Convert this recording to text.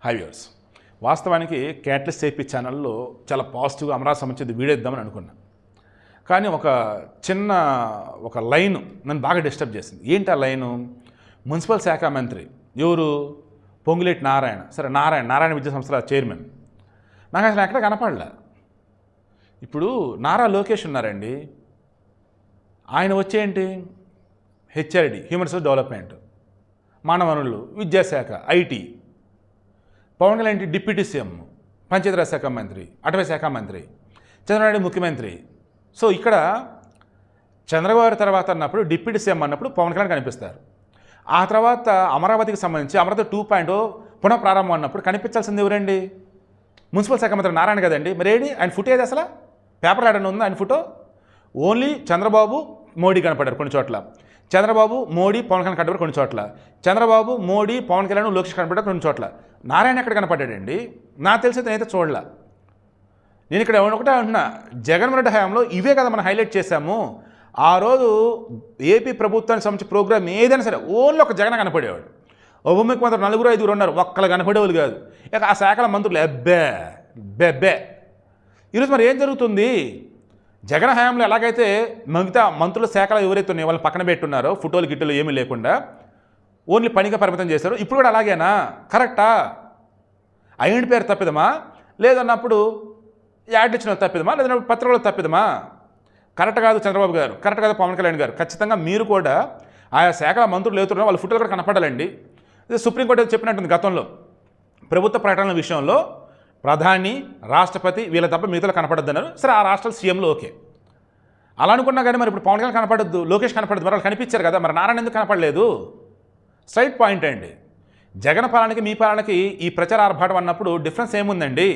High viewers, వాస్తవానికి catalyst AP ఛానల్లో చాలా పాజిటివ్గా అమరావతి సంబంధించి వీడియో ఇద్దామని అనుకున్నా. కానీ ఒక లైన్ నన్ను బాగా డిస్టర్బ్ చేసింది. ఏంటి ఆ లైను? మున్సిపల్ శాఖ మంత్రి ఎవరు? పొంగులేటి నారాయణ. సరే, నారాయణ విద్యా సంస్థల చైర్మన్. నాకు అసలు ఎక్కడ కనపడలే. ఇప్పుడు నారా లోకేష్ ఉన్నారండి, ఆయన వచ్చేంటి? హెచ్ఆర్డి, హ్యూమన్ రిసోర్స్ డెవలప్మెంట్, మానవ వనరులు, విద్యాశాఖ, ఐటీ. పవన్ కళ్యాణ్ ఏంటి? డిప్యూటీ సీఎం, పంచాయతీరాజ్ శాఖ మంత్రి, అటవీ శాఖ మంత్రి, చంద్రబాబు ముఖ్యమంత్రి. సో ఇక్కడ చంద్రబాబు తర్వాత అన్నప్పుడు డిప్యూటీ సీఎం అన్నప్పుడు పవన్ కళ్యాణ్ కనిపిస్తారు. ఆ తర్వాత అమరావతికి సంబంధించి అమరావతి 2.0 పునః ప్రారంభం అన్నప్పుడు కనిపించాల్సింది ఎవరండి? మున్సిపల్ శాఖ మంత్రి నారాయణ కదండి. మరి ఏడి ఆయన ఫోటో ఏది? అసలు పేపర్లో ఆడని ఉందా ఆయన ఫోటో? ఓన్లీ చంద్రబాబు మోడీ కనపడ్డారు కొన్ని చోట్ల, చంద్రబాబు మోడీ పవన్ కళ్యాణ్ కనపడ్డారు కొన్ని చోట్ల, చంద్రబాబు మోడీ పవన్ కళ్యాణ్ లోకేష్ కనపడ్డారు కొన్ని చోట్ల. నారాయణ ఎక్కడ కనపడ్డాడండి? నాకు తెలిసి నేనైతే చూడలే. నేను ఇక్కడ ఒకటే అంటున్నా, జగన్మోహన్ రెడ్డి హయాంలో ఇవే కదా మనం హైలైట్ చేశాము. ఆ రోజు ఏపీ ప్రభుత్వానికి సంబంధించి ప్రోగ్రామ్ ఏదైనా సరే ఓన్లీ ఒక జగన్ కనపడేవాడు. ఉప ముఖ్యమంత్రి 4-5 ఉన్నారు, ఒక్కళ్ళు కనపడేవాళ్ళు కాదు. ఇక ఆ శాఖల మంత్రులు బెబ్బే. ఈరోజు మరి ఏం జరుగుతుంది? జగన్ హయాంలో ఎలాగైతే మిగతా మంత్రుల శాఖలు ఎవరైతే ఉన్నాయో వాళ్ళని పక్కన పెట్టున్నారో, ఫోటోలు గిట్టలు ఏమీ లేకుండా ఓన్లీ పనిగా పరిమితం చేశారు. ఇప్పుడు కూడా అలాగేనా? కరెక్టా? అయిన పేరు తప్పిదమా? లేదన్నప్పుడు యాడ్ ఇచ్చిన తప్పిదమా? లేదన్నప్పుడు పత్రికలో తప్పిదమా? కరెక్ట్ కాదు చంద్రబాబు గారు, కరెక్ట్ కాదు పవన్ కళ్యాణ్ గారు. ఖచ్చితంగా మీరు కూడా ఆయా శాఖల మంత్రులు ఏతున్నా వాళ్ళ ఫోటోలు కూడా కనపడాలండి. సుప్రీంకోర్టు చెప్పినట్టుంది గతంలో, ప్రభుత్వ ప్రకటనల విషయంలో ప్రధాని, రాష్ట్రపతి వీళ్ళ తప్ప మిగతాలు కనపడద్దన్నారు. సరే, ఆ రాష్ట్రాలు సీఎంలో ఓకే, అలా అనుకున్నా కానీ మరి ఇప్పుడు పవన్ కళ్యాణ్ కనపడద్దు, లోకేష్ కనపడద్దు, మరి వాళ్ళు కనిపించారు కదా, మరి నారాయణ ఎందుకు కనపడలేదు? స్ట్రైట్ పాయింట్ అండి. జగన్ పాలనకి మీ పాలనకి ఈ ప్రచార ఆర్భాటం అన్నప్పుడు డిఫరెన్స్ ఏముందండి?